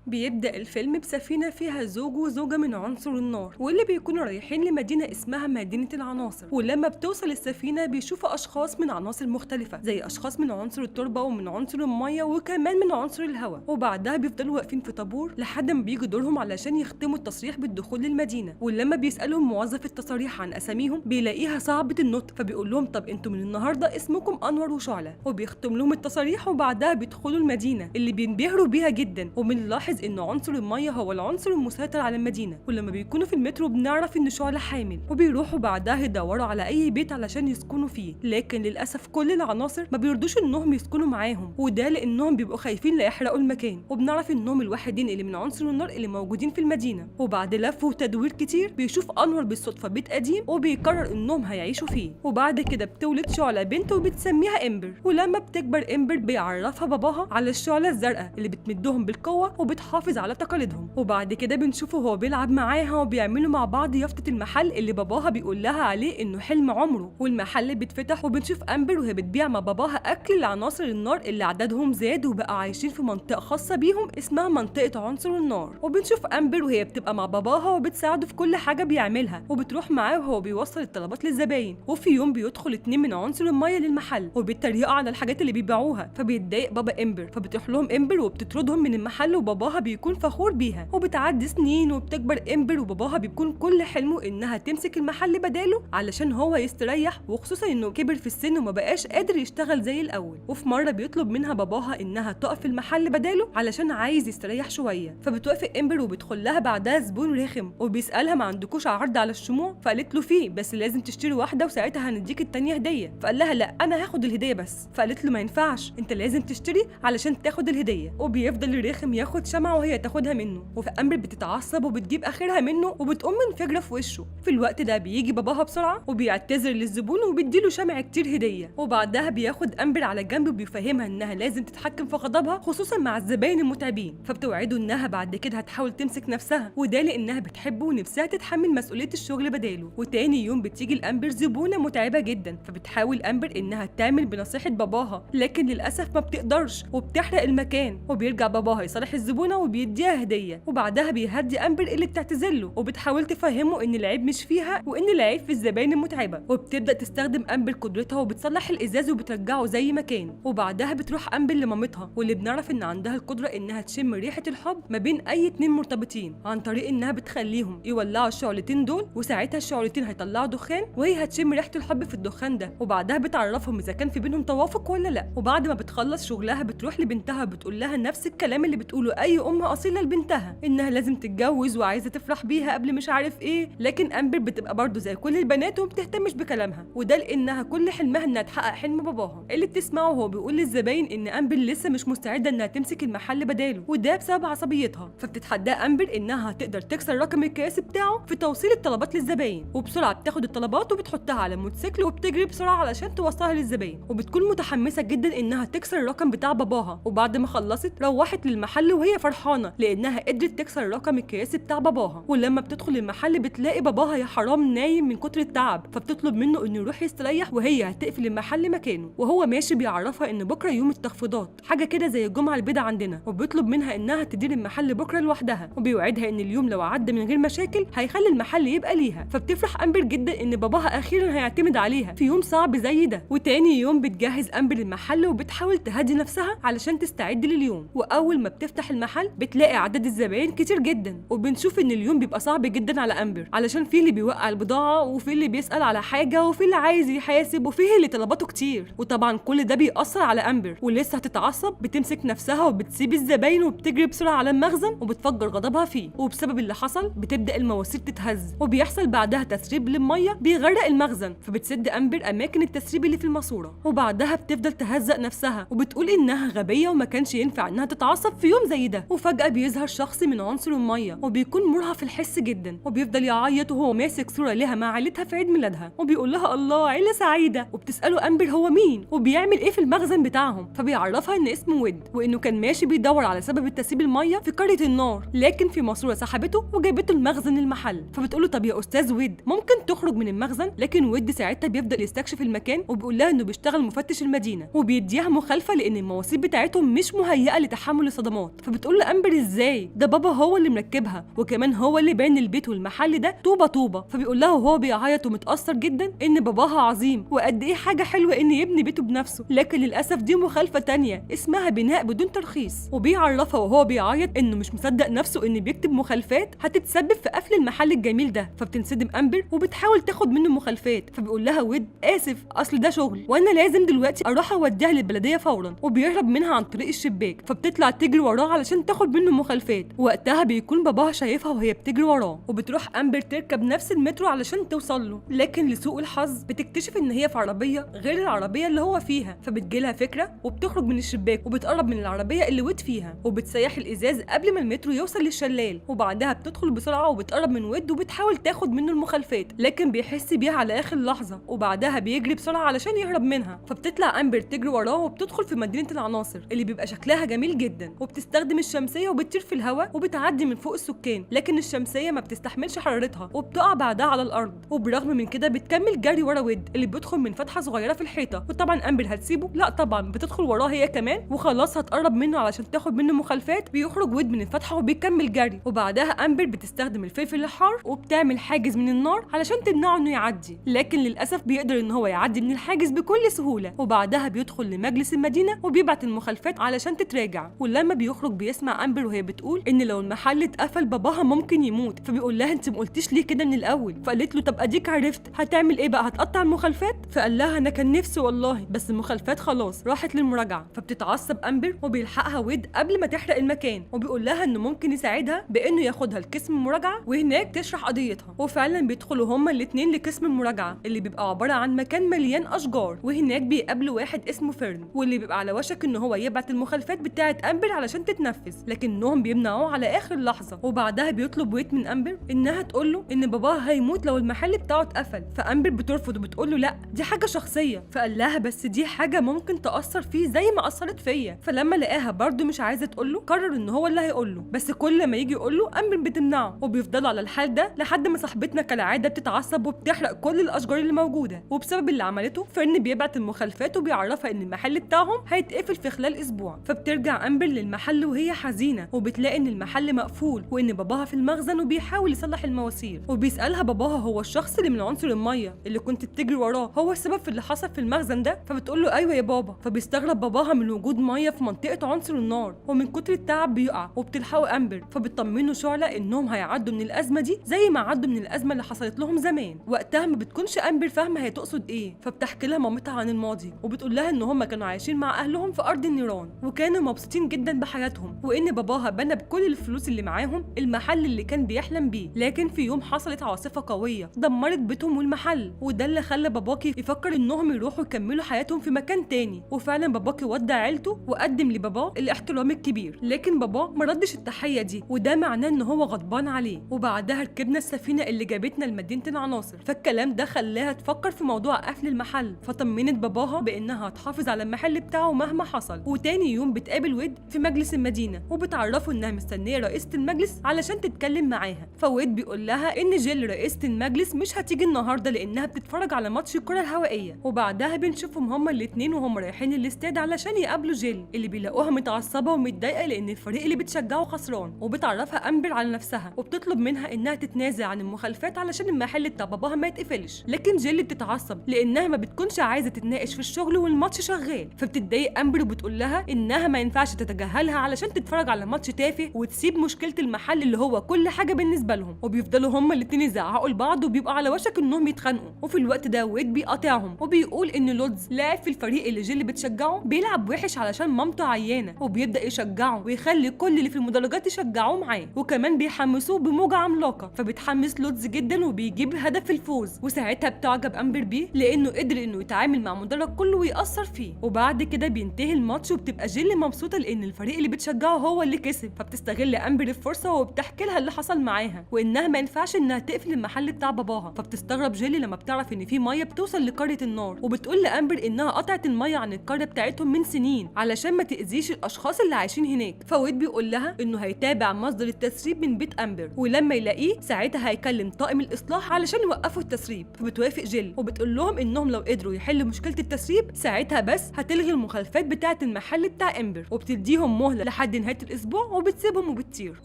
بيبدأ الفيلم بسفينة فيها زوج وزوجة من عنصر النار، واللي بيكونوا رايحين لمدينة اسمها مدينة العناصر. ولما بتوصل السفينة بيشوفوا أشخاص من عناصر مختلفة، زي أشخاص من عنصر التربة ومن عنصر المية وكمان من عنصر الهواء. وبعدها بيفضلوا واقفين في طابور لحد ما بيجي دورهم علشان يختموا التصريح بالدخول للمدينة. ولما بيسألهم موظف التصاريح عن أساميهم بيلاقيها صعبة النطق، فبيقول لهم طب انتوا من النهاردة اسمكم أنور وشعلة، وبيختم لهم التصاريح. وبعدها بيدخلوا المدينة اللي بينبهروا بيها جدا، وبنلاحظ ان عنصر الميه هو العنصر المسيطر على المدينه. ولما بيكونوا في المترو بنعرف ان شعلة حامل، وبيروحوا بعدها يدوروا على اي بيت علشان يسكنوا فيه. لكن للاسف كل العناصر ما بيرضوش انهم يسكنوا معاهم، وده لانهم بيبقوا خايفين لا يحرقوا المكان. وبنعرف انهم الوحيدين اللي من عنصر النار اللي موجودين في المدينه. وبعد لف وتدوير كتير بيشوف انور بالصدفه بيت قديم وبيقرر انهم هيعيشوا فيه. وبعد كده بتولد شعلة بنت وبتسميها امبر. ولما بتكبر امبر بيعرفها باباها على الشعلة الزرقاء اللي بتمدهم بالقوه وبتحافظ على تقاليدهم. وبعد كده بنشوفه وهو بيلعب معاها وبيعملوا مع بعض يافطة المحل اللي باباها بيقول لها عليه انه حلم عمره. والمحل بيتفتح وبنشوف امبر وهي بتبيع مع باباها اكل لعناصر النار اللي عددهم زاد وبقى عايشين في منطقة خاصة بيهم اسمها منطقة عنصر النار. وبنشوف امبر وهي بتبقى مع باباها وبتساعده في كل حاجة بيعملها، وبتروح معاه وهو بيوصل الطلبات للزباين. وفي يوم بيدخل 2 من عنصر المية للمحل وبيتريقوا على الحاجات اللي بيبيعوها، فبيتضايق بابا امبر، فبتروح لهم امبر وبتطردهم من المحل. وباباها بيكون فخور بيها. وبتعدي سنين وبتكبر امبر وباباها بيكون كل حلمه انها تمسك المحل بداله علشان هو يستريح، وخصوصا انه كبر في السن وما بقاش قادر يشتغل زي الاول. وفي مره بيطلب منها باباها انها تقف المحل بداله علشان عايز يستريح شويه، فبتوافق امبر وبيدخل لها بعدها زبون رخم وبيسالها ما عندكوش عرض على الشموع؟ فقالت له فيه، بس لازم تشتري واحده وساعتها هنديك التانيه هديه. فقال لها لا انا هاخد الهديه بس. فقالت له ما ينفعش، انت لازم تشتري علشان تاخد الهديه. وبيفضل الرخم ياخد شمعه وهي تاخدها منه، وامبر بتتعصب وبتجيب اخرها منه وبتقوم منفجره في وشه. في الوقت ده بيجي باباها بسرعه وبيعتذر للزبون وبيديله شمع كتير هديه. وبعدها بياخد امبر على جنب وبيفهمها انها لازم تتحكم في غضبها خصوصا مع الزباين المتعبين. فبتوعده انها بعد كده هتحاول تمسك نفسها، وده لانها بتحبه ونفسها تتحمل مسؤوليه الشغل بداله. وتاني يوم بتيجي لامبر زبونه متعبه جدا، فبتحاول امبر انها تعمل بنصيحه باباها، لكن للاسف ما بتقدرش وبتحرق المكان. وبيرجع باباها يصالح الزبونه وبيديها هديه. وبعدها بيهدي امبر اللي بتعتذرله وبتحاول تفهمه ان العيب مش فيها وان العيب في الزباين المتعبه. وبتبدا تستخدم امبر قدرتها وبتصلح الازاز وبترجعه زي ما كان. وبعدها بتروح امبر لمامتها واللي بنعرف ان عندها القدره انها تشم ريحه الحب ما بين اي اتنين مرتبطين عن طريق انها بتخليهم يولعوا الشعلتين دول، وساعتها الشعلتين هيطلعوا دخان وهي هتشم ريحه الحب في الدخان ده. وبعدها بتعرفهم اذا كان في بينهم توافق ولا لا. وبعد ما بتخلص شغلها بتروح لبنتها بتقول لها نفس الكلام اللي بتقوله اي ام اصيله لبنتها، انها لازم تتجوز وعايزه تفرح بيها قبل مش عارف ايه. لكن امبر بتبقى برضه زي كل البنات ومبتهتمش بكلامها، وده لانها كل حلمها انها تحقق حلم باباها اللي بتسمعه وهو بيقول للزباين ان امبر لسه مش مستعده انها تمسك المحل بداله، وده بسبب عصبيتها. فبتتحداه امبر انها هتقدر تكسر رقم القياس بتاعه في توصيل الطلبات للزباين. وبسرعه بتاخد الطلبات وبتحطها على الموتوسيكل وبتجري بسرعه علشان توصلها للزباين، وبتكون متحمسه جدا انها تكسر الرقم بتاع باباها. وبعد ما خلصت روحت للمحل وهي فرحانه لانها قدرت تكسر رقم القياسي بتاع باباها. ولما بتدخل المحل بتلاقي باباها يا حرام نايم من كتر التعب، فبتطلب منه انه يروح يستريح وهي هتقفل المحل مكانه. وهو ماشي بيعرفها ان بكره يوم التخفيضات، حاجه كده زي الجمعه البيضاء عندنا، وبيطلب منها انها تدير المحل بكره لوحدها، وبيوعدها ان اليوم لو عدى من غير مشاكل هيخلي المحل يبقى ليها. فبتفرح امبر جدا ان باباها اخيرا هيعتمد عليها في يوم صعب زي ده. وتاني يوم بتجهز امبر المحل وبتحاول تهدي نفسها علشان تستعد لليوم. واول ما بتفتح المحل بتلاقي عدد الزباين كتير جدا، وبنشوف ان اليوم بيبقى صعب جدا على امبر علشان في اللي بيوقع البضاعه وفي اللي بيسال على حاجه وفي اللي عايز يحاسب وفي اللي طلباته كتير. وطبعا كل ده بيأثر على امبر، ولسه هتتعصب بتمسك نفسها وبتسيب الزباين وبتجري بسرعه على المخزن وبتفجر غضبها فيه. وبسبب اللي حصل بتبدا المواسير تتهز، وبيحصل بعدها تسريب للميه بيغرق المخزن، فبتسد امبر اماكن التسريب اللي في الماسوره. وبعدها بتفضل تهزق نفسها وبتقول انها غبيه وما كانش ينفع انها تتعصب في يوم زي ده. وفجاه بيظهر شخص من عنصر الميه وبيكون مرهف الحس جدا، وبيفضل يعيط وهو ماسك صوره لها مع عيلتها في عيد ميلادها، وبيقول لها الله عيله سعيده. وبتساله امبر هو مين وبيعمل ايه في المخزن بتاعهم، فبيعرفها ان اسمه ويد وانه كان ماشي بيدور على سبب التسريب الميه في قريه النار، لكن في ماسوره سحبته وجابته المخزن المحل. فبتقوله طب يا استاذ ويد ممكن تخرج من المخزن؟ لكن ويد ساعتها بيفضل يستكشف المكان وبيقول لها انه بيشتغل مفتش المدينه، وبيديها مخالفه لان المواسير بتاعتهم مش مهيئه لتحمل الصدمات. فبتقول فبتقول لامبر ازاي ده بابا هو اللي مركبها، وكمان هو اللي بان البيت والمحل ده طوبه طوبه. فبيقول لها وهو بيعيط ومتاثر جدا ان باباها عظيم وقد ايه حاجه حلوه ان يبني بيته بنفسه، لكن للاسف دي مخالفه تانية اسمها بناء بدون ترخيص. وبيعرفها وهو بيعيط انه مش مصدق نفسه ان بيكتب مخالفات هتتسبب في قفل المحل الجميل ده. فبتنصدم امبر وبتحاول تاخد منه مخالفات، فبيقول لها ويد اسف اصل ده شغل وانا لازم دلوقتي اروح اوديها للبلديه فورا، وبيهرب منها عن طريق الشباك. فبتطلع تجري وراه علشان تاخد منه مخالفات. وقتها بيكون باباها شايفها وهي بتجري وراه، وبتروح امبر تركب نفس المترو علشان توصل له، لكن لسوء الحظ بتكتشف ان هي في عربيه غير العربيه اللي هو فيها. فبتجيلها فكره وبتخرج من الشباك وبتقرب من العربيه اللي ويد فيها، وبتسيح الازاز قبل ما المترو يوصل للشلال. وبعدها بتدخل بسرعه وبتقرب من ويد وبتحاول تاخد منه المخالفات، لكن بيحس بيها على اخر لحظه. وبعدها بيجري بسرعه علشان يهرب منها. فبتطلع امبر تجري وراه وبتدخل في مدينه العناصر اللي بيبقى شكلها جميل جدا، وبتستخدم الشمسيه وبتطير في الهواء وبتعدي من فوق السكان، لكن الشمسيه ما بتستحملش حرارتها وبتقع بعدها على الارض. وبرغم من كده بتكمل جري ورا ويد اللي بيدخل من فتحه صغيره في الحيطه. وطبعا امبر هتسيبه؟ لا طبعا، بتدخل وراه هي كمان وخلاص هتقرب منه علشان تاخد منه مخالفات. بيخرج ويد من الفتحه وبيكمل جري. وبعدها امبر بتستخدم الفلفل الحار وبتعمل حاجز من النار علشان تمنعه انه يعدي، لكن للاسف بيقدر ان هو يعدي من الحاجز بكل سهوله. وبعدها بيدخل لمجلس المدينه وبيبعت المخالفات علشان تتراجع. ولما بيخرج بيسمع امبر وهي بتقول ان لو المحل اتقفل باباها ممكن يموت. فبيقول لها انت ما قلتيش ليه كده من الاول؟ فقالت له طب اديك عرفت، هتعمل ايه بقى؟ هتقطع المخالفات؟ فقال لها انا كان نفسي والله، بس المخالفات خلاص راحت للمراجعه. فبتتعصب امبر وبيلحقها ويد قبل ما تحرق المكان، وبيقول لها انه ممكن يساعدها بانه ياخدها لقسم المراجعه وهناك تشرح قضيتها. وفعلا بيدخلوا هما الاثنين لقسم المراجعه اللي بيبقى عباره عن مكان مليان اشجار، وهناك بيقابلوا واحد اسمه فيرن واللي بيبقى على وشك ان هو يبعت المخالفات بتاعه امبر علشان تتنفذ، لكنهم بيمنعوه على اخر لحظه. وبعدها بيطلب ويد من امبر انها تقول له ان باباها هيموت لو المحل بتاعه اتقفل. فامبر بترفض وبتقول له لا دي حاجه شخصيه. فقال لها بس دي حاجه ممكن تاثر فيه زي ما اثرت فيا. فلما لقاها برده مش عايزه تقول له قرر ان هو اللي هيقول له، بس كل ما يجي يقول له امبر بتمنعه. وبيفضلوا على الحال ده لحد ما صاحبتنا كالعاده بتتعصب وبتحرق كل الاشجار اللي موجوده. وبسبب اللي عملته فيرن بيبعت المخالفات وبيعرفها ان المحل بتاعهم هيتقفل في خلال اسبوع. فبترجع امبر للمحل وهي حزينه وبتلاقي ان المحل مقفول وان باباها في المخزن وبيحاول يصلح المواسير. وبيسالها باباها هو الشخص اللي من عنصر الميه اللي كنت بتجري وراه هو السبب في اللي حصل في المخزن ده؟ فبتقول له ايوه يا بابا. فبيستغرب باباها من وجود ميه في منطقه عنصر النار، ومن كتر التعب بيقع. وبتلحقوا امبر فبتطمنه شعله انهم هيعدوا من الازمه دي زي ما عدوا من الازمه اللي حصلت لهم زمان. وقتها ما بتكونش امبر فاهمه هي تقصد ايه، فبتحكي لها مامتها عن الماضي وبتقول لها ان هم كانوا عايشين مع اهلهم في ارض النيران وكانوا مبسوطين جدا بحياتهم، وان باباها بنى بكل الفلوس اللي معاهم المحل اللي كان بيحلم بيه. لكن في يوم حصلت عاصفه قويه دمرت بيتهم والمحل، وده اللي خلى باباكي يفكر انهم يروحوا يكملوا حياتهم في مكان تاني. وفعلا باباكي ودع عيلته وقدم لباباه الاحترام الكبير، لكن باباه ما ردش التحيه دي وده معناه ان هو غضبان عليه. وبعدها ركبنا السفينه اللي جابتنا لمدينه العناصر. فالكلام ده خلاها تفكر في موضوع قفل المحل، فطمنت باباها بانها هتحافظ على المحل بتاعه مهما حصل. وتاني يوم بتقابل ويد في مجلس المدينه وبتعرفه انها مستنيه رئيسه المجلس علشان تتكلم معاها. فويد بيقول لها ان جيل رئيسه المجلس مش هتيجي النهارده لانها بتتفرج على ماتش الكره الهوائيه. وبعدها بنشوفهم هما الاثنين وهم رايحين الاستاد علشان يقابلوا جيل اللي بيلاقوها متعصبه ومتضايقه لان الفريق اللي بتشجعه خسران. وبتعرفها امبر على نفسها وبتطلب منها انها تتنازل عن المخالفات علشان المحل بتاع باباها ما يتقفلش، لكن جيل بتتعصب لانها ما بتكونش عايزه تتناقش في الشغل والماتش شغال. فبتتضايق امبر وبتقول لها انها ما ينفعش تتجاهلها علشان تتفرج على ماتش تافه وتسيب مشكله المحل اللي هو كل حاجه بالنسبه لهم. وبيفضلوا هما الاثنين يزعقوا لبعض وبيبقوا على وشك انهم يتخانقوا. وفي الوقت ده ويد بيقاطعهم وبيقول ان لودز لاعب في الفريق اللي جيل بتشجعه بيلعب وحش علشان مامته عيانه، وبيبدا يشجعه ويخلي كل اللي في المدرجات يشجعوه معاه، وكمان بيحمسوه بموجه عملاقه. فبتحمس لودز جدا وبيجيب هدف الفوز، وساعتها بتعجب امبر بيه لانه قدر انه يتعامل مع المدرج كله ويأثر فيه. وبعد كده بينتهي الماتش وبتبقى جيل مبسوطه لان الفريق اللي بتشجعه هو اللي كسب. فبتستغل امبر الفرصه وبتحكي لها اللي حصل معاها وانها ما ينفعش انها تقفل المحل بتاع باباها. فبتستغرب جيلي لما بتعرف ان في ميه بتوصل لقريه النار، وبتقول لامبر انها قطعت الميه عن القريه بتاعتهم من سنين علشان ما تاذيش الاشخاص اللي عايشين هناك. فويد بيقول لها انه هيتابع مصدر التسريب من بيت امبر، ولما يلاقيه ساعتها هيكلم طاقم الاصلاح علشان يوقفوا التسريب. فبتوافق جيل وبتقول لهم انهم لو قدروا يحلوا مشكله التسريب ساعتها بس هتلغي المخالفات بتاعه المحل بتاع امبر، وبتديهم مهله لحد نهايه الاسبوع وبتسيبهم وبتطير.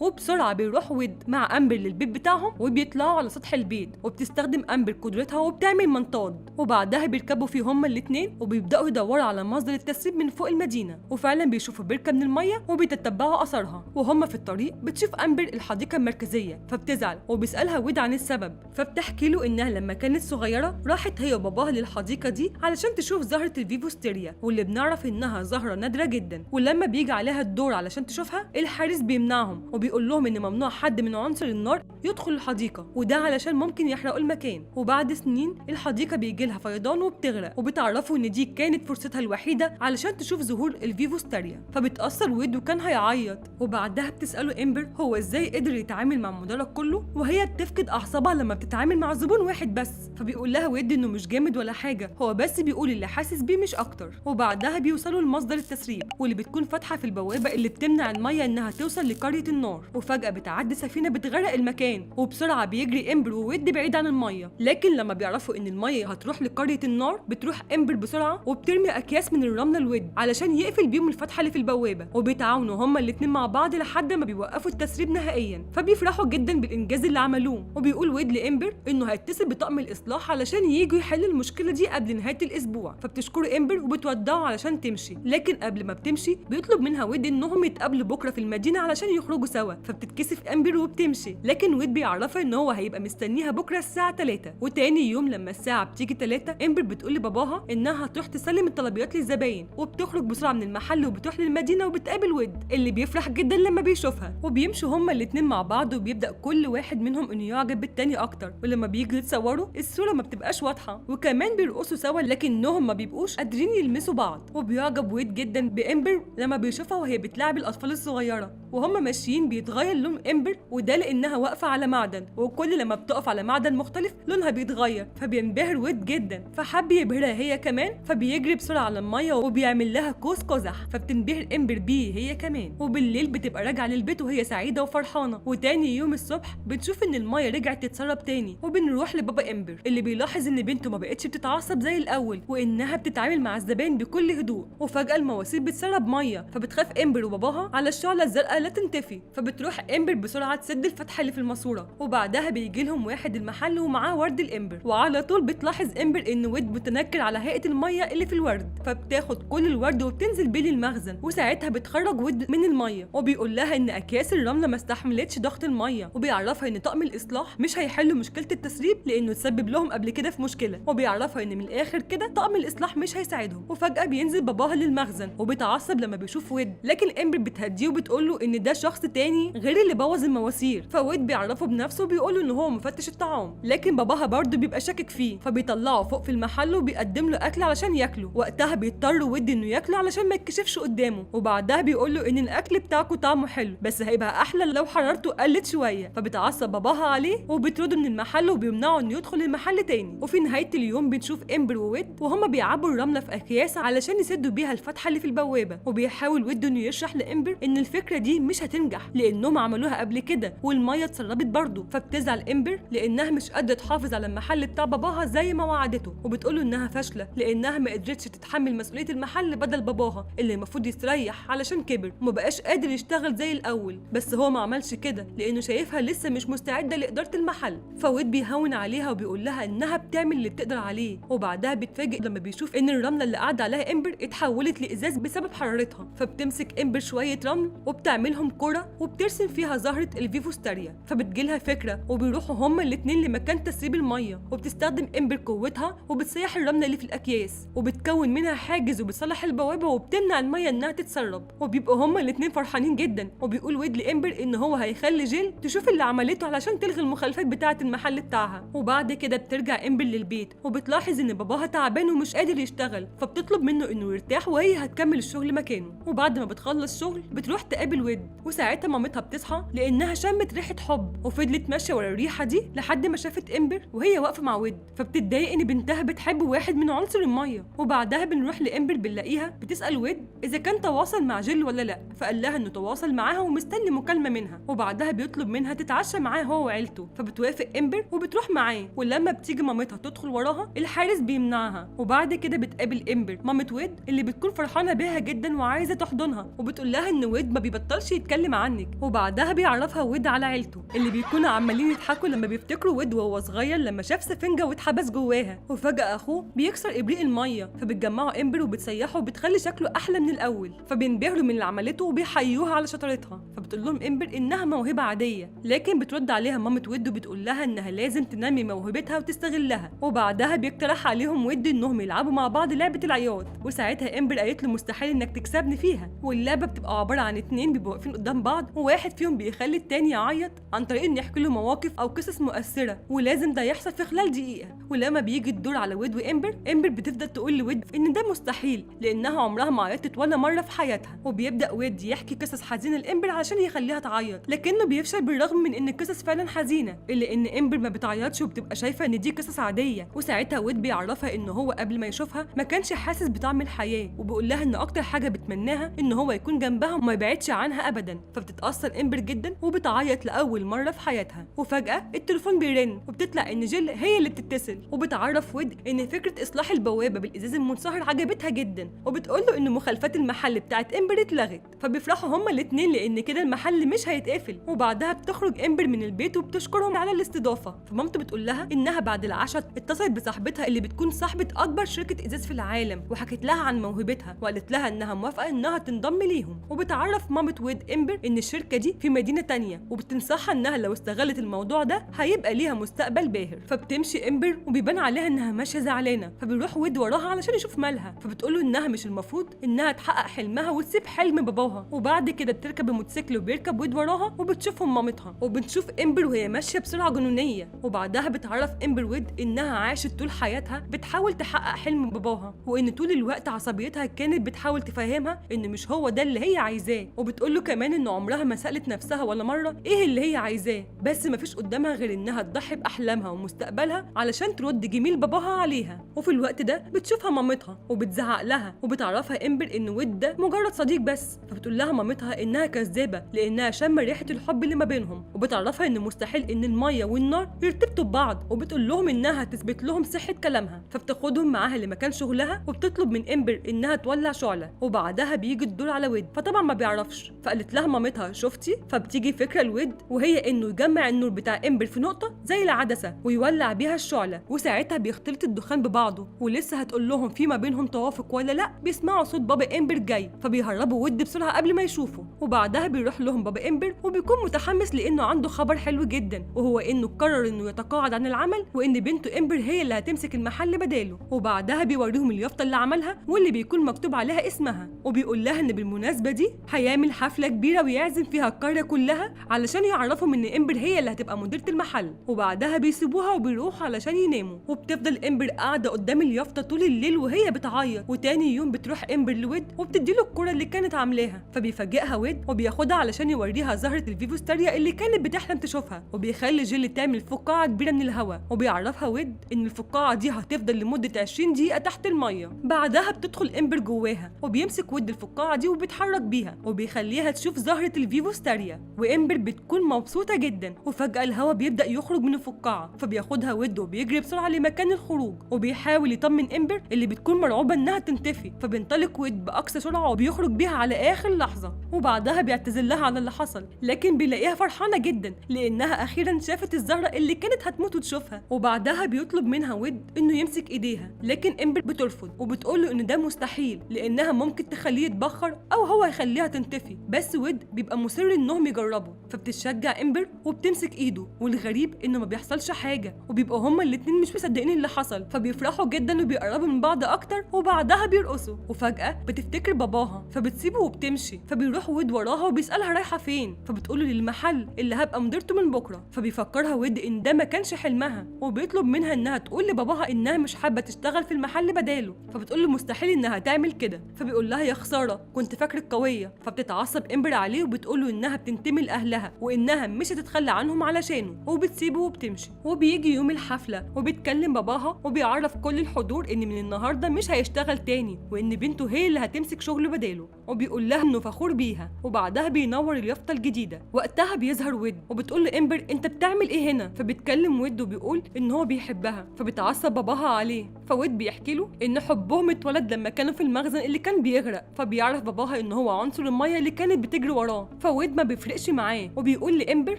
وبسرعه بيروح ويد مع امبر للبيت بتاعهم وبيطلعوا على سطح البيت، وبتستخدم امبر قدرتها وبتعمل منطاد، وبعدها بيركبوا فيه هما الاثنين وبيبداوا يدوروا على مصدر التسريب من فوق المدينه، وفعلا بيشوفوا بركه من الميه وبيتتبعوا اثرها. وهم في الطريق بتشوف امبر الحديقه المركزيه فبتزعل وبيسالها ويد عن السبب، فبتحكي له انها لما كانت صغيره راحت هي وباباها للحديقه دي علشان تشوف زهره الفيفوستيريا، واللي بنعرف انها زهره نادره جدا، ولما بيجي عليها الدور علشان تشوفها الحارس بيمنعهم وبيقول لهم ان ممنوع حد من عنصر النار يدخل الحديقه، وده علشان ممكن يحرقوا المكان. وبعد سنين الحديقه بيجي لها فيضان وبتغرق، وبتعرفوا ان دي كانت فرصتها الوحيده علشان تشوف ظهور الفيفوستيريا، فبتاثر ويد وكان هيعيط. وبعدها بتساله امبر هو ازاي قدر يتعامل مع المدرج كله وهي بتفقد اعصابها لما بتتعامل مع زبون واحد بس، فبيقول لها ويد انه مش جامد ولا حاجه، هو بس بيقول اللي حاسس بيه مش اكتر. وبعدها بيوصلوا لمصدر التسريب واللي بتكون فاتحه في البوابه اللي بتمنع الميه انها توصل لقريه النار، وفجاه بتعدي سفينه بتغرق المكان، وبسرعه بيجري امبر وويد بعيد عن الميه، لكن لما بيعرفوا ان الميه هتروح لقريه النار بتروح امبر بسرعه وبترمي اكياس من الرمله لويد علشان يقفل بيهم الفتحه اللي في البوابه، وبيتعاونوا هما الاثنين مع بعض لحد ما بيوقفوا التسريب نهائيا، فبيفرحوا جدا بالانجاز اللي عملوه. وبيقول ويد لامبر انه هيتصل بطاقم الاصلاح علشان ييجوا يحلوا المشكله دي قبل نهايه الاسبوع، فبتشكر امبر وبتودعه علشان تمشي، لكن قبل ما بتمشي بيطلب منها ويد انهم يتقابلوا بكره في المدينه علشان يخرجوا سوا، فبتتكسف امبر وبتمشي، لكن ويد بيعرفها ان هو هيبقى مستنيها بكره الساعه 3. وتاني يوم لما الساعه بتيجي 3 امبر بتقول لباباها انها هتروح تسلم الطلبيات للزباين، وبتخرج بسرعه من المحل وبتروح للمدينه وبتقابل ويد اللي بيفرح جدا لما بيشوفها، وبيمشوا هما الاثنين مع بعض وبيبدا كل واحد منهم انه يعجب بالتاني اكتر، ولما بييجوا يتصوروا الصوره ما بتبقاش واضحه، وكمان بيرقصوا سوا لكنهم ما بيبقوش قادرين يلمسوا بعض. وبيعجب ويد جدا بامبر لما بيشوفها وهي بتلاعب الاطفال الصغيره، وهم ماشيين بيتغير لون امبر، وده لانها واقفه على معدن، وكل لما بتقف على معدن مختلف لونها بيتغير، فبينبهر ويد جدا فحب يبهرها هي كمان، فبيجري بسرعه على الميه وبيعمل لها قوس قزح، فبتنبهر امبر بيه هي كمان. وبالليل بتبقى راجعه للبيت وهي سعيده وفرحانه. وتاني يوم الصبح بنشوف ان الميه رجعت تتسرب تاني، وبنروح لبابا امبر اللي بيلاحظ ان بنته ما بقتش بتتعصب زي الاول وانها بتتعامل مع الزبائن بكل هدوء، وفجاه المواسير بتسرب ميه، فبتخاف امبر وباباها على الشعله الزرقاء لا تنطفي، فبتروح امبر بسرعه تسد الفتحه اللي في الماسوره، وبعدها بيجي لهم واحد المحل ومعاه ورد الامبر، وعلى طول بتلاحظ امبر ان ويد متنكر على هيئه الميه اللي في الورد، فبتاخد كل الورد وبتنزل بيه للمخزن، وساعتها بتخرج ويد من الميه وبيقول لها ان اكياس الرمله ما استحملتش ضغط الميه، وبيعرفها ان طقم الاصلاح مش هيحلوا مشكله التسريب لانه تسبب لهم قبل كده في مشكله، وبيعرفها ان من الاخر كده طقم الاصلاح مش هيساعدهم. وفجاه بينزل باباها للمخزن وبيتعصب لما بيشوف ويد، لكن امبر بتهديه وبتقول له ان ده شخص تاني غير اللي بوظ المواسير، فويد بيعرفه بنفسه وبيقول له ان هو مفتش الطعام، لكن باباها برضه بيبقى شاكك فيه، فبيطلعه فوق في المحل وبيقدم له اكل علشان ياكله. وقتها بيضطر ويد انه ياكله علشان ما يتكشفش قدامه، وبعدها بيقول له ان الاكل بتاعكم طعمه حلو بس هيبقى احلى لو حرارته قلت شويه، فبتعصب باباها عليه وبترده من المحل وبيمنعه انه يدخل المحل تاني. وفي نهايه اليوم بنشوف امبر وويد وهما بيعبوا الرمله في اكياس علشان يسدوا بيها الفتحه اللي في البوابه، وبيحاول ويد انه يشرح لامبر ان الفكره دي مش هتنجح لانهم عملوها قبل كده والميه اتسربت برضه، فبتزعل امبر لانها مش قادره تحافظ على المحل بتاع باباها زي ما وعدته، وبتقوله انها فاشله لانها ما قدرتش تتحمل مسؤوليه المحل بدل باباها اللي المفروض يستريح علشان كبر وما بقاش قادر يشتغل زي الاول، بس هو ما عملش كده لانه شايفها لسه مش مستعده لاداره المحل. فويد بيهون عليها وبيقول لها انها بتعمل اللي بتقدر عليه، وبعدها بيتفاجئ لما بيشوف ان الرمله اللي قاعده عليها امبر اتحولت لازاز بسبب حرارتها، فبتمسك امبر شويه رمل وبتعملهم كره وبترسم فيها زهره الفيفوستيريا، فبتجيلها فكره وبيروحوا هما الاثنين لمكان تسريب الميه، وبتستخدم امبر قوتها وبتسيح الرمله اللي في الاكياس وبتكون منها حاجز وبتصلح البوابه وبتمنع الميه انها تتسرب، وبيبقوا هما الاثنين فرحانين جدا. وبيقول ويد لامبر ان هو هيخلي جيل تشوف اللي عملته علشان تلغي المخالفات بتاعه المحل بتاعها. وبعد كده بترجع امبر للبيت وبتلاحظ ان باباها تعبان ومش قادر يشتغل، فبتطلب منه انه يرتاح وهي هتكمل الشغل مكانه. وبعد ما بتخلص شغل بتروح تقابل ويد، وساعتها مامتها بتصحى لانها شمت ريحه حب، وفضلت ماشيه ورا الريحه دي لحد ما شافت امبر وهي واقفه مع ويد، فبتتضايق ان بنتها بتحب واحد من عنصر الميه. وبعدها بنروح لامبر بنلاقيها بتسال ويد اذا كان تواصل مع جيل ولا لا، فقال لها انه تواصل معاها ومستني مكالمه منها، وبعدها بيطلب منها تتعشى معاه هو وعيلته، فبتوافق امبر وبتروح معاه. ولما بتيجي مامتها تدخل وراها الحارس بيمنعها، وبعد كده بتقابل امبر مامة ويد اللي بتكون فرحانه بيها جدا وعايزه تحضنها، وبتقول لها لها ان ود ما بيبطلش يتكلم عنك. وبعدها بيعرفها ود على عيلته اللي بيكونوا عمالين يضحكوا لما بيفتكروا ود وهو صغير لما شاف سفنجه واتحبس جواها. وفجاه اخوه بيكسر ابريق الميه، فبتجمعوا امبر وبتسيحه وبتخلي شكله احلى من الاول، فبينبهروا من اللي عملته وبيحيوها على شطارتها. فبتقول لهم امبر انها موهبه عاديه، لكن بترد عليها مامة ود وبتقول لها انها لازم تنمي موهبتها وتستغلها. وبعدها بيقترح عليهم ود انهم يلعبوا مع بعض لعبه العياط، وساعتها امبر قالت له مستحيل انك تكسبني فيها. واللعبه بتبقى عباره عن اتنين بيبقوا واقفين قدام بعض، وواحد فيهم بيخلي التاني يعيط عن طريق ان يحكي له مواقف او قصص مؤثره، ولازم ده يحصل في خلال دقيقه. ولما بيجي الدور على ود وامبر، امبر بتفضل تقول لود ان ده مستحيل لانها عمرها ما عيطت ولا مره في حياتها. وبيبدا ود يحكي قصص حزينه لامبر عشان يخليها تعيط، لكنه بيفشل بالرغم من ان القصص فعلا حزينه، الا ان امبر ما بتعيطش وبتبقى شايفه ان دي قصص عاديه. وساعتها ود بيعرفها ان هو قبل ما يشوفها ما كانش حاسس بطعم الحياه، وبيقول لها ان اكتر حاجه بتمناها ان هو يكون جنبها وما يبعدش عنها ابدا. فبتتاثر امبر جدا وبتعيط لاول مره في حياتها. وفجاه التليفون بيرن وبتطلع ان جيل هي اللي بتتصل، وبتعرف ود ان فكره اصلاح البوابه بالازاز المنصهر عجبتها جدا، وبتقول له ان مخالفات المحل بتاعت امبر اتلغت. فبيفرحوا هما الاثنين لان كده المحل مش هيتقفل. وبعدها بتخرج امبر من البيت وبتشكرهم على الاستضافه. فمامته بتقول لها انها بعد العشاء اتصلت بصاحبتها اللي بتكون صاحبه اكبر شركه ازاز في العالم، وحكت لها عن موهبتها وقالت لها انها موافقه انها تنضم ليهم. وبتعرف مامة ود امبر ان الشركه دي في مدينه تانية، وبتنصحها انها لو استغلت الموضوع ده هيبقى ليها مستقبل باهر. فبتمشي امبر وبيبان عليها انها ماشيه زعلانه، فبيروح ود وراها علشان يشوف مالها. فبتقول له انها مش المفروض انها تحقق حلمها وتسيب حلم باباها. وبعد كده بتركب الموتوسيكل وبيركب ود وراها، وبتشوفهم مامتها، وبنشوف امبر وهي ماشيه بسرعه جنونيه. وبعدها بتعرف امبر ود انها عاشت طول حياتها بتحاول تحقق حلم باباها، وان طول الوقت عصبيتها كانت بتحاول تفهمها ان مش هو ده اللي هي عايزاه. وبتقول له كمان ان عمرها ما سالت نفسها ولا مره ايه اللي هي عايزاه، بس مفيش قدامها غير انها تضحي باحلامها ومستقبلها علشان ترد جميل باباها عليها. وفي الوقت ده بتشوفها مامتها وبتزعق لها، وبتعرفها امبر ان ود ده مجرد صديق بس. فبتقول لها مامتها انها كذابه لانها شامه ريحه الحب اللي ما بينهم، وبتعرفها ان مستحيل ان الميه والنار يرتبطوا ببعض، وبتقول لهم انها هتثبت لهم صحه كلامها. فبتاخدهم معاها لمكان شغلها وبتطلب من امبر انها تولع شعله. وبعدها بيجي الدور على ود، فطبعا ما بيعرفش. فقالت لها مامتها شفتي؟ فبتيجي فكره لود، وهي انه يجمع النور بتاع امبر في نقطه زي العدسه ويولع بيها الشعله، وساعتها بيختلط الدخان ببعضه. ولسه هتقول لهم في ما بينهم توافق ولا لا، بيسمعوا صوت بابا امبر جاي، فبيهربوا ود بسرعه قبل ما يشوفوا. وبعدها بيروح لهم بابا امبر وبيكون متحمس لانه عنده خبر حلو جدا، وهو انه قرر انه يتقاعد عن العمل، وان بنته امبر هي اللي هتمسك المحل بداله. وبعدها بيوريهم اليافطه اللي عملها واللي بيكون مكتوب عليها اسمها، وبيقول لها ان بالمناسبه دي هيعمل حفله كبيره ويعزم فيها القريه كلها علشان يعرفهم ان امبر هي اللي هتبقى مديره المحل. وبعدها بيسيبوها وبيروحوا علشان يناموا. وبتفضل امبر قاعده قدام اليافطه طول الليل وهي بتعيط. وتاني يوم بتروح امبر لود وبتديله الكره اللي كانت عاملاها، فبيفاجئها ود وبياخدها علشان يوريها زهره الفيفوستاريا اللي كانت بتحلم تشوفها. وبيخلي جيل تعمل فقاعه كبيره من الهواء، وبيعرفها ود ان الفقاعه دي هتفضل لمده 20 دقيقه تحت الميه. بعدها بتدخل امبر جواها وبيمسك ود الفقاعه دي وبيتحرك بيها وبيخليها تشوف زهره الفيفوستاريا. وامبر بتكون مبسوطه جدا. وفجاه الهواء بيبدا يخرج من الفقاعه، فبياخدها ود وبيجري بسرعه لمكان الخروج، وبيحاول يطمن امبر اللي بتكون مرعوبه انها تنتفي. فبينطلق ود باقصى سرعه وبيخرج بيها على اخر لحظه. وبعدها بيعتذر لها على اللي حصل، لكن بيلاقيها فرحانه جدا لانها اخيرا شافت الزهره اللي كانت هتموت وتشوفها. وبعدها بيطلب منها ود انه يمسك ايديها، لكن امبر بترفض وبتقول له ان ده مستحيل لانها ممكن تخليه يتبخر او هو يخليها تنتفي. بس ود بيبقى مصر انهم يجربوا، فبتتشجع امبر وبتمسك ايده. والغريب انه ما بيحصلش حاجه، وبيبقوا هما الاتنين مش مصدقين اللي حصل، فبيفرحوا جدا وبيقربوا من بعض اكتر. وبعدها بيرقصوا. وفجاه بتفتكر باباها فبتسيبه وبتمشي. فبيروح ود وراها وبيسالها رايحه فين، فبتقوله للمحل اللي هبقى مديرته من بكره. فبيفكرها ود ان ده ما كانش حلمها، وبيطلب منها انها تقول لباباها انها مش حابه تشتغل في المحل بداله. فبتقول له مستحيل انها تعمل كده. فبيقول لها يا خساره كنت فاكرك قويه. فبتتعصب امبر عليه وبتقول له انها بتنتمي لاهلها وانها مش هتتخلى عنهم علشانه، وبتسيبه وبتمشي. وبيجي يوم الحفله وبيتكلم باباها وبيعرف كل الحضور ان من النهارده مش هيشتغل تاني، وان بنته هي اللي هتمسك شغله بداله. وبيقول لها انه فخور بيها. وبعدها بينور اليافطه الجديده. وقتها بيظهر ود وبتقول له امبر انت بتعمل ايه هنا؟ فبيتكلم ود وبيقول ان هو بيحبها. فبتعصب باباها عليه. فود بيحكي له ان حبهم اتولد لما كانوا في المخزن اللي كان بيغرق. فبيعرف باباها ان هو عنصر الميه اللي كانت بتجري وراه. فويد ما بيفرقش معاه وبيقول لامبر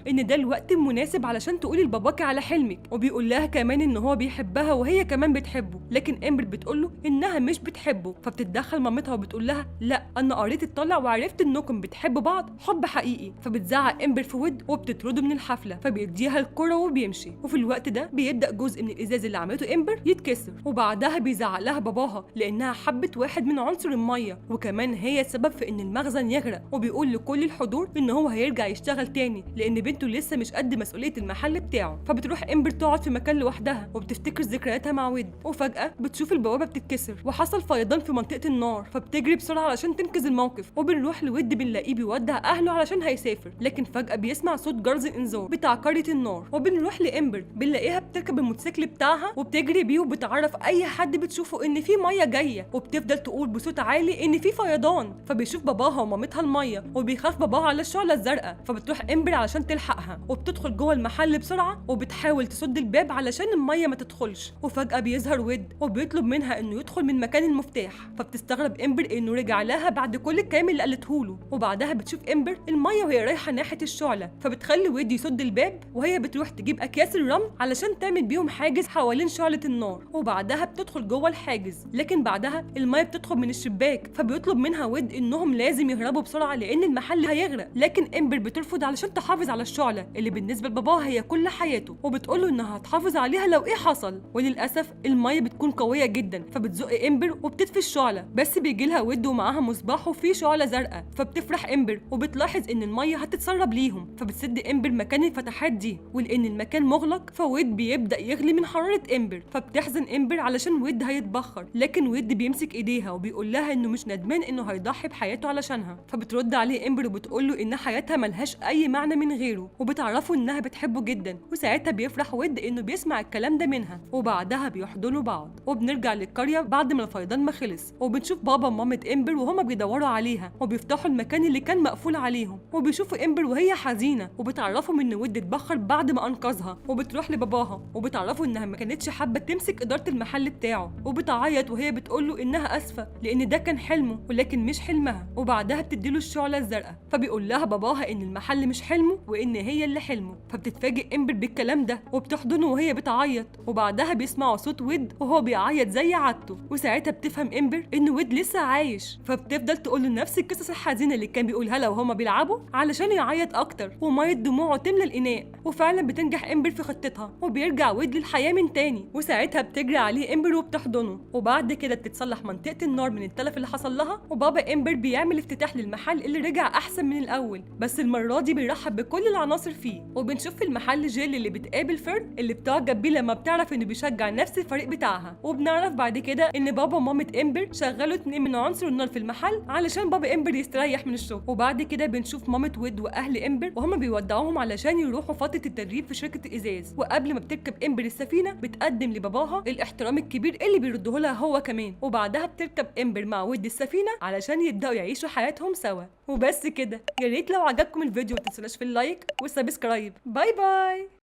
ان ده الوقت المناسب علشان تقولي لباباكي على حلمك، وبيقول لها كمان ان هو بيحبها وهي كمان بتحبه. لكن امبر بتقول له انها مش بتحبه. فبتتدخل مامتها وبتقول لها لا، انا قريت الطلع وعرفت انكم بتحبوا بعض حب حقيقي. فبتزعق امبر في ويد وبتطرده من الحفله، فبيديها الكره وبيمشي. وفي الوقت ده بيبدا جزء من الازاز اللي عملته امبر يتكسر، وبعدها بيزعق لها باباها لانها حبت واحد من عنصر الميه، وكمان هي السبب في ان المخزن يغرق. وبيقول لكل الحضور ان هو هيرجع يشتغل تاني لان بنته لسه مش قد مسؤوليه المحل بتاعه. فبتروح امبر تقعد في مكان لوحدها وبتفتكر ذكرياتها مع ويد. وفجاه بتشوف البوابه بتتكسر وحصل فيضان في منطقه النار، فبتجري بسرعه علشان تنقذ الموقف. وبنروح لويد بنلاقيه بيودع اهله علشان هيسافر، لكن فجاه بيسمع صوت جرس الانذار بتاع قريه النار. وبنروح لامبر بنلاقيها بتركب الموتوسيكل بتاعها وبتجري بيه وبتعرف اي حد بتشوفه ان في ميه جايه، وبتفضل تقول بصوت عالي ان في فيضان. فبيشوف باباها ومامتها الميه وبيخاف باباها على الشعله الزرقاء. فبتروح امبر علشان تلحقها وبتدخل جوه المحل بسرعه وبتحاول تسد الباب علشان الميه ما تدخلش. وفجاه بيظهر ويد وبيطلب منها انه يدخل من مكان المفتاح. فبتستغرب امبر انه رجع لها بعد كل الكلام اللي قالته له. وبعدها بتشوف امبر الميه وهي رايحه ناحيه الشعله، فبتخلي ويد يسد الباب وهي بتروح تجيب اكياس الرمل علشان تعمل بيهم حاجز حوالين شعله النار. وبعدها بتدخل جوه الحاجز، لكن بعدها الميه بتدخل من الشباك. فبيطلب منها ويد انهم لازم يهربوا بسرعه لان المحل هيغرق. لكن امبر بترفض علشان تحافظ على الشعله اللي بالنسبه لباباها هي كل حياته، وبتقوله انها هتحافظ عليها لو ايه حصل. وللاسف الميه بتكون قويه جدا، فبتزق امبر وبتطفي الشعله. بس بيجي لها ويد ومعاها مصباح وفيه شعله زرقاء، فبتفرح امبر وبتلاحظ ان الميه هتتسرب ليهم. فبتسد امبر مكان الفتحات دي، ولان المكان مغلق فويد بيبدا يغلي من حراره امبر. فبتحزن امبر علشان ويد هيتبخر، لكن ويد بيمسك ايديها وبيقول لها انه مش ندمان انه هيضحي بحياته علشانها. فبترد عليه امبر وبتقول له ان حياتها ملهاش اي معنى من غيره، وبتعرفه انها بتحبه جدا. وساعتها بيفرح ويد انه بيسمع الكلام ده منها، وبعدها بيحضنوا بعض. وبنرجع للقريه بعد ما الفيضان ما خلص، وبنشوف بابا ومامة امبر وهما بيدوروا عليها وبيفتحوا المكان اللي كان مقفول عليهم. وبيشوفوا امبر وهي حزينه وبتعرفهم ان ويد اتبخر بعد ما انقذها. وبتروح لباباها وبتعرفوا انها ما كانتش حابه تمسك اداره المحل بتاعه، وبتعيط وهي بتقول له انها اسفه لان ده كان حلمه ولكن مش حلمها. وبعدها بتديله الشعله الزرقاء، فبيقول لها باباها ان المحل مش حلمه وان هي اللي حلمه. فبتتفاجئ امبر بالكلام ده وبتحضنه وهي بتعيط. وبعدها بيسمعوا صوت ويد وهو بيعيط زي عادته، وساعتها بتفهم امبر ان ويد لسه عايش. فبتفضل تقول له نفس القصص الحزينه اللي كان بيقولها لها وهما بيلعبوا علشان يعيط اكتر وميه دموعه تملى الاناء. وفعلا بتنجح امبر في خطتها وبيرجع ويد للحياه من تاني. وساعتها بتجري عليه امبر وبتحضنه. وبعد كده بتتصلح منطقه النار من التلف اللي حصل لها، وبابا امبر بيعمل افتتاح للمحل اللي رجع احسن من الاول، بس المره دي بيرحب بكل العناصر فيه. وبنشوف في المحل جيل اللي بتقابل فيرن اللي بتعجب بيه لما بتعرف انه بيشجع نفس الفريق بتاعها. وبنعرف بعد كده ان بابا ومامة امبر شغلوا 2 من عنصر النار في المحل علشان بابا امبر يستريح من الشغل. وبعد كده بنشوف مامة ويد واهل امبر وهم بيودعوهم علشان يروحوا فتره التدريب في شركه الازاز. وقبل ما بتركب امبر السفينه بتقدم لباباها الاحترام الكبير اللي بيرده لها هو كمان. وبعدها بتركب امبر مع ويد السفينه علشان يبداوا يعيشوا حياتهم سوا. وبس كده، يا ريت لو عجبكم الفيديو ما تنسوناش في اللايك والسبسكرايب. باي باي.